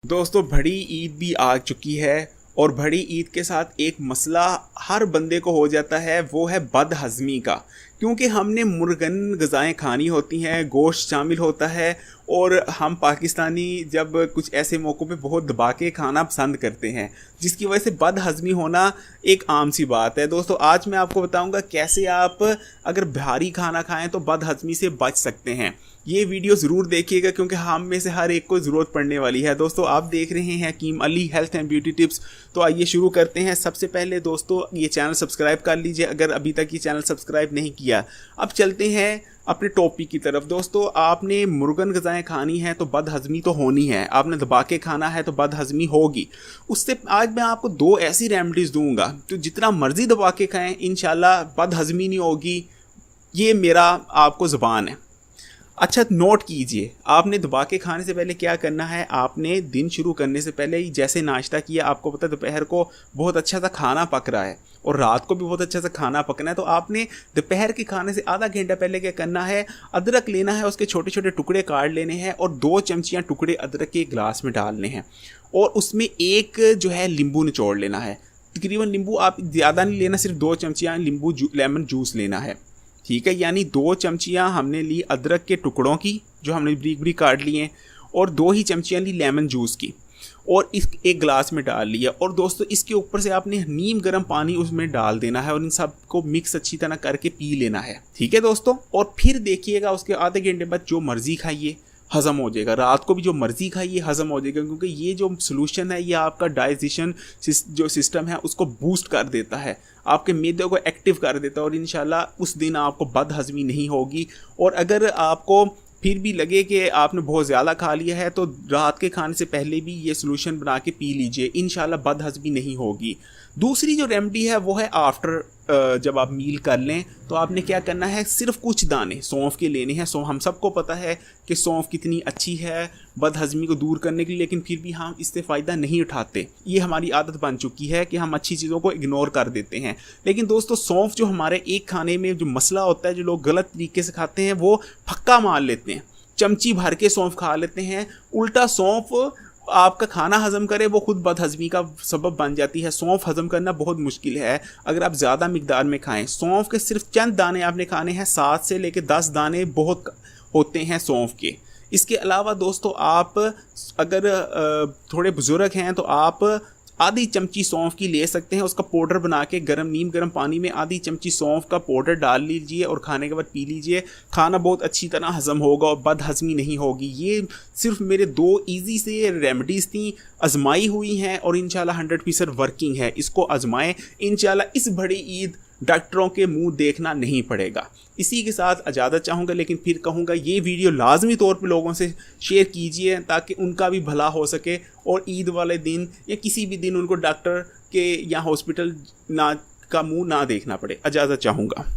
दोस्तों बड़ी ईद भी आ चुकी है और बड़ी ईद के साथ एक मसला हर बंदे को हो जाता है, वो है बदहज़मी का। क्योंकि हमने मुर्गन ग़िज़ाएँ खानी होती हैं, गोश्त शामिल होता है और हम पाकिस्तानी जब कुछ ऐसे मौक़ों पे बहुत दबा के खाना पसंद करते हैं, जिसकी वजह से बदहज़मी होना एक आम सी बात है। दोस्तों आज मैं आपको बताऊंगा कैसे आप अगर भारी खाना खाएं तो बदहज़मी से बच सकते हैं। ये वीडियो ज़रूर देखिएगा क्योंकि हम में से हर एक को ज़रूरत पड़ने वाली है। दोस्तों आप देख रहे हैं Hakim Ali health and beauty tips. तो आइए शुरू करते हैं। सबसे पहले दोस्तों ये चैनल सब्सक्राइब कर लीजिए अगर अभी तक ये चैनल सब्सक्राइब नहीं किया। अब चलते हैं अपने टॉपिक की तरफ। दोस्तों आपने मुर्गन ग़िज़ाएँ खानी है तो बदहज़मी तो होनी है, आपने दबा के खाना है तो बदहज़मी होगी। उससे आज मैं आपको दो ऐसी रेमेडीज़ दूंगा तो जितना मर्ज़ी दबा के खाएँ इंशाल्लाह बदहज़मी नहीं होगी। ये मेरा आपको ज़ुबान है। अच्छा नोट कीजिए, आपने दबा के खाने से पहले क्या करना है। आपने दिन शुरू करने से पहले ही जैसे नाश्ता किया, आपको पता है दोपहर को बहुत अच्छा सा खाना पक रहा है और रात को भी बहुत अच्छा सा खाना पकना है, तो आपने दोपहर के खाने से आधा घंटा पहले क्या करना है, अदरक लेना है, उसके छोटे छोटे टुकड़े काट लेने हैं और 2 चमचियाँ टुकड़े अदरक के गिलास में डालने हैं और उसमें एक जो है नींबू निचोड़ लेना है। तकरीबन नींबू आप ज़्यादा नहीं लेना, सिर्फ 2 चमचियाँ नींबू लेमन जूस लेना है, ठीक है। यानी 2 चमचियाँ हमने ली अदरक के टुकड़ों की जो हमने बारीक बारीक काट लिए और 2 ही चमचियाँ ली लेमन जूस की और इस एक गिलास में डाल लिया। और दोस्तों इसके ऊपर से आपने नीम गर्म पानी उसमें डाल देना है और इन सब को मिक्स अच्छी तरह करके पी लेना है, ठीक है दोस्तों। और फिर देखिएगा उसके आधे घंटे बाद जो मर्ज़ी खाइए हज़म हो जाएगा, रात को भी जो मर्ज़ी खाइए हज़म हो जाएगा, क्योंकि ये जो सोल्यूशन है ये आपका डाइजेशन जो सिस्टम है उसको बूस्ट कर देता है, आपके मैदे को एक्टिव कर देता है और इंशाल्लाह उस दिन आपको बदहज़मी नहीं होगी। और अगर आपको फिर भी लगे कि आपने बहुत ज़्यादा खा लिया है तो रात के खाने से पहले भी ये सोल्यूशन बना के पी लीजिए, इंशाल्लाह बदहज़मी नहीं होगी। दूसरी जो रेमेडी है वो है आफ्टर जब आप मील कर लें तो आपने क्या करना है, सिर्फ कुछ दाने सौंफ के लेने हैं। सौंफ हम सबको पता है कि सौंफ कितनी अच्छी है बदहज़मी को दूर करने के लिए, लेकिन फिर भी हम इससे फ़ायदा नहीं उठाते। ये हमारी आदत बन चुकी है कि हम अच्छी चीज़ों को इग्नोर कर देते हैं। लेकिन दोस्तों सौंफ जो हमारे एक खाने में जो मसला होता है, जो लोग गलत तरीके से खाते हैं वो फक्का मार लेते हैं, चमची भर के सौंफ खा लेते हैं। उल्टा सौंफ आपका खाना हज़म करे वो खुद बदहज़मी का सबब बन जाती है। सौंफ हज़म करना बहुत मुश्किल है अगर आप ज़्यादा मिकदार में खाएं। सौंफ के सिर्फ चंद दाने आपने खाने हैं, 7 से लेकर 10 दाने बहुत होते हैं सौंफ के। इसके अलावा दोस्तों आप अगर थोड़े बुज़ुर्ग हैं तो आप आधी चमची सौंफ की ले सकते हैं, उसका पाउडर बना के नीम गर्म पानी में आधी चमची सौंफ का पाउडर डाल लीजिए और खाने के बाद पी लीजिए। खाना बहुत अच्छी तरह हज़म होगा और बदहज़मी नहीं होगी। ये सिर्फ मेरे 2 इजी से रेमेडीज़ थी, आजमाई हुई हैं और इंशाल्लाह 100% वर्किंग है। इसको आजमाएं, इंशाल्लाह इस बड़ी ईद डॉक्टरों के मुंह देखना नहीं पड़ेगा। इसी के साथ इजाज़त चाहूँगा, लेकिन फिर कहूँगा ये वीडियो लाजमी तौर पे लोगों से शेयर कीजिए ताकि उनका भी भला हो सके और ईद वाले दिन या किसी भी दिन उनको डॉक्टर के या हॉस्पिटल का मुंह ना देखना पड़े। इजाज़त चाहूँगा।